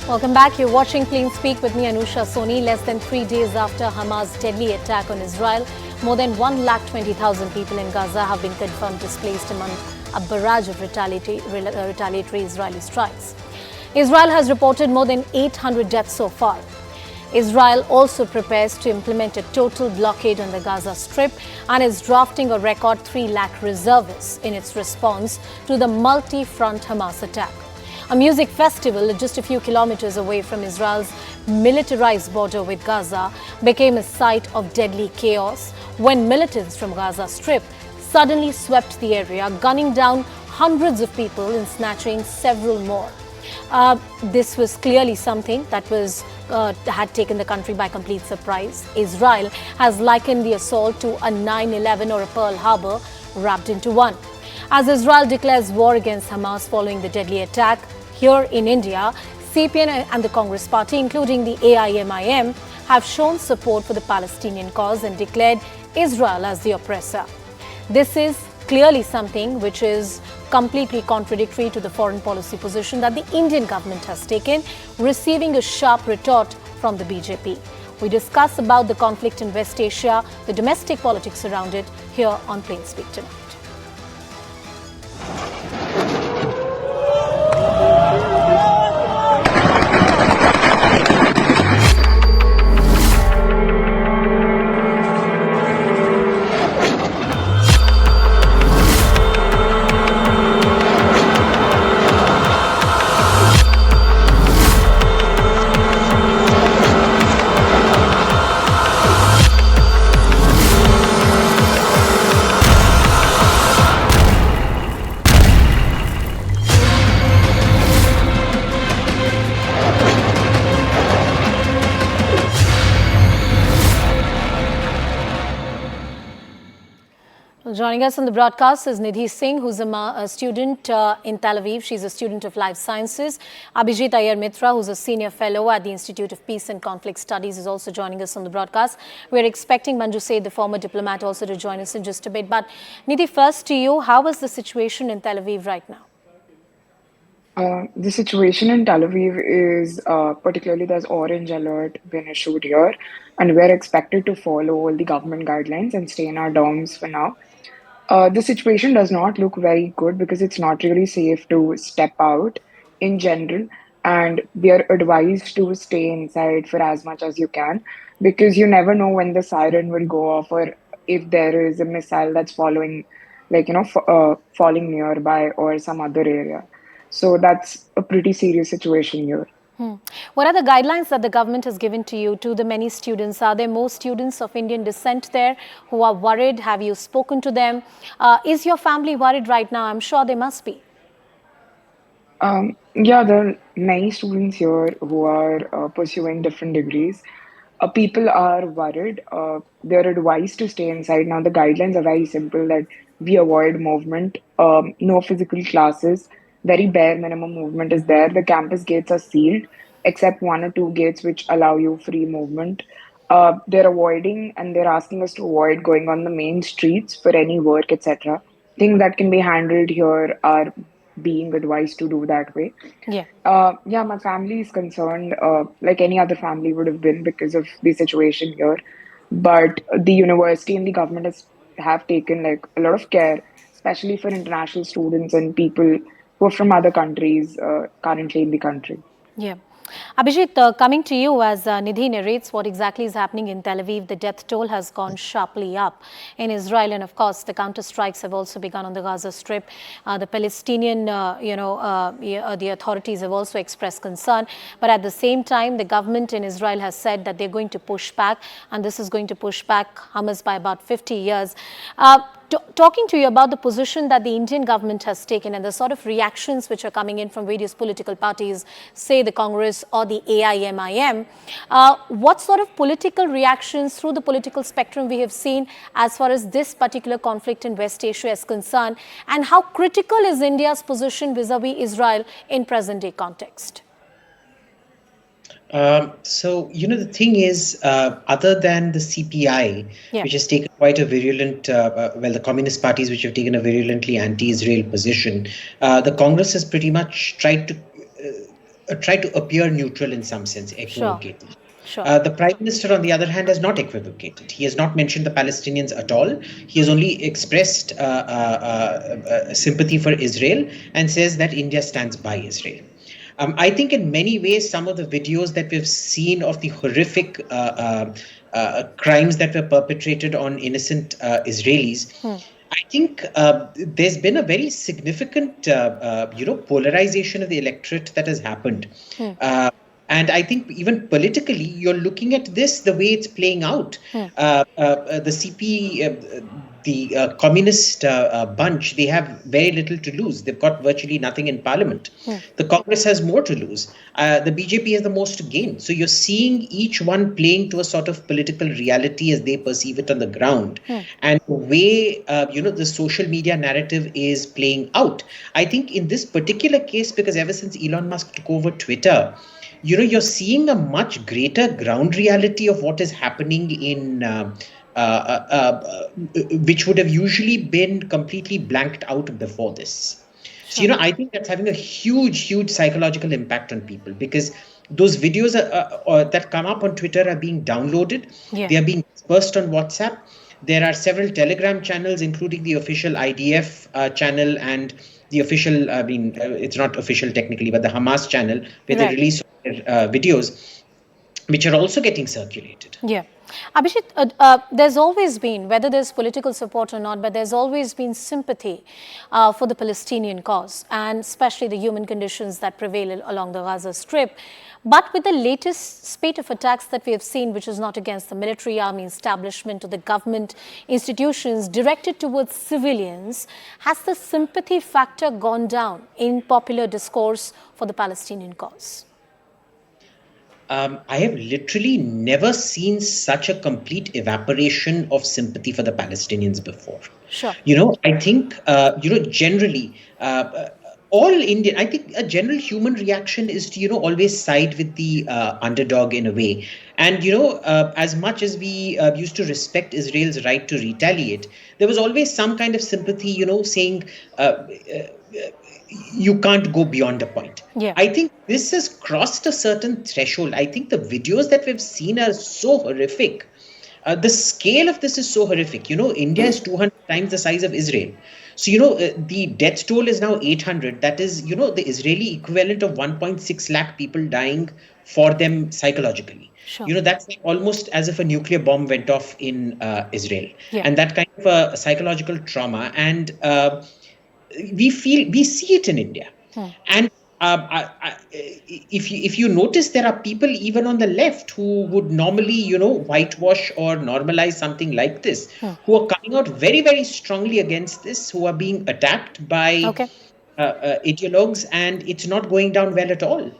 Welcome back. You're watching Plain Speak with me, Anusha Soni. Less than 3 days after Hamas' deadly attack on Israel, more than 120,000 people in Gaza have been confirmed displaced among a barrage of retaliatory Israeli strikes. Israel has reported more than 800 deaths so far. Israel also prepares to implement a total blockade on the Gaza Strip and is drafting a record 3 lakh reservists in its response to the multi-front Hamas attack. A music festival just a few kilometers away from Israel's militarized border with Gaza became a site of deadly chaos when militants from Gaza Strip suddenly swept the area, gunning down hundreds of people and snatching several more. This was clearly something that had taken the country by complete surprise. Israel has likened the assault to a 9/11 or a Pearl Harbor wrapped into one. As Israel declares war against Hamas following the deadly attack, here in India, CPN and the Congress Party, including the AIMIM, have shown support for the Palestinian cause and declared Israel as the oppressor. This is clearly something which is completely contradictory to the foreign policy position that the Indian government has taken, receiving a sharp retort from the BJP. We discuss about the conflict in West Asia, the domestic politics around it, here on Plain Speak tonight. Joining us on the broadcast is Nidhi Singh, who's a student in Tel-Aviv. She's a student of life sciences. Abhijit Iyer-Mitra, who's a senior fellow at the Institute of Peace and Conflict Studies, is also joining us on the broadcast. We're expecting Manju Said, the former diplomat, also to join us in just a bit. But Nidhi, first to you, how is the situation in Tel Aviv right now? The situation in Tel Aviv is particularly there's orange alert been issued here, and we're expected to follow all the government guidelines and stay in our dorms for now. The situation does not look very good because it's not really safe to step out in general, and we are advised to stay inside for as much as you can because you never know when the siren will go off or if there is a missile that's following, falling nearby or some other area. So that's a pretty serious situation here. What are the guidelines that the government has given to you, to the many students? Are there more students of Indian descent there who are worried? Have you spoken to them? Is your family worried right now? I'm sure they must be. Yeah, there are many students here who are pursuing different degrees. People are worried. They're advised to stay inside. Now, the guidelines are very simple that we avoid movement, no physical classes, very bare minimum movement is there. The campus gates are sealed, except 1 or 2 gates which allow you free movement. They're avoiding and they're asking us to avoid going on the main streets for any work, etc. Things that can be handled here are being advised to do that way. Yeah. Yeah, my family is concerned, like any other family would have been because of the situation here. But the university and the government have taken like a lot of care, especially for international students and people who are from other countries currently in the country. Yeah. Abhijit, coming to you as Nidhi narrates what exactly is happening in Tel Aviv, the death toll has gone sharply up in Israel. And of course, the counter strikes have also begun on the Gaza Strip. The Palestinian, the authorities have also expressed concern. But at the same time, the government in Israel has said that they're going to push back. And this is going to push back Hamas by about 50 years. Talking to you about the position that the Indian government has taken and the sort of reactions which are coming in from various political parties, say the Congress or the AIMIM, what sort of political reactions through the political spectrum we have seen as far as this particular conflict in West Asia is concerned, and how critical is India's position vis-a-vis Israel in present-day context? The thing is, other than the CPI, which has taken quite a virulent, the communist parties which have taken a virulently anti-Israel position, the Congress has pretty much tried to try to appear neutral in some sense, equivocating. Sure. The Prime Minister, on the other hand, has not equivocated. He has not mentioned the Palestinians at all. He has only expressed sympathy for Israel and says that India stands by Israel. I think in many ways, some of the videos that we've seen of the horrific crimes that were perpetrated on innocent Israelis, I think there's been a very significant, polarization of the electorate that has happened. And I think even politically, you're looking at this the way it's playing out. The communist bunch, they have very little to lose. They've got virtually nothing in parliament. The Congress has more to lose. The BJP has the most to gain. So you're seeing each one playing to a sort of political reality as they perceive it on the ground. And the way, the social media narrative is playing out. I think in this particular case, because ever since Elon Musk took over Twitter, you're seeing a much greater ground reality of what is happening in which would have usually been completely blanked out before this. So, I think that's having a huge psychological impact on people, because those videos that come up on Twitter are being downloaded. They are being dispersed on WhatsApp. There are several Telegram channels, including the official IDF channel and the official, it's not official technically, but the Hamas channel, where they release videos, which are also getting circulated. Yeah. Abhijit, there's always been, whether there's political support or not, but there's always been sympathy for the Palestinian cause, and especially the human conditions that prevail along the Gaza Strip. But with the latest spate of attacks that we have seen, which is not against the military army establishment or the government institutions directed towards civilians, has the sympathy factor gone down in popular discourse for the Palestinian cause? I have literally never seen such a complete evaporation of sympathy for the Palestinians before. Sure. I think, generally, all Indian, I think a general human reaction is to, always side with the underdog in a way. And, as much as we used to respect Israel's right to retaliate, there was always some kind of sympathy, saying, you can't go beyond a point. Yeah. I think this has crossed a certain threshold. I think the videos that we've seen are so horrific. The scale of this is so horrific. India is 200 times the size of Israel. So, the death toll is now 800. That is, the Israeli equivalent of 1.6 lakh people dying for them psychologically. Sure. That's like almost as if a nuclear bomb went off in Israel. Yeah. And that kind of a psychological trauma. And we see it in India. And if you notice, there are people even on the left who would normally, whitewash or normalize something like this, who are coming out very, very strongly against this, who are being attacked by ideologues, and it's not going down well at all.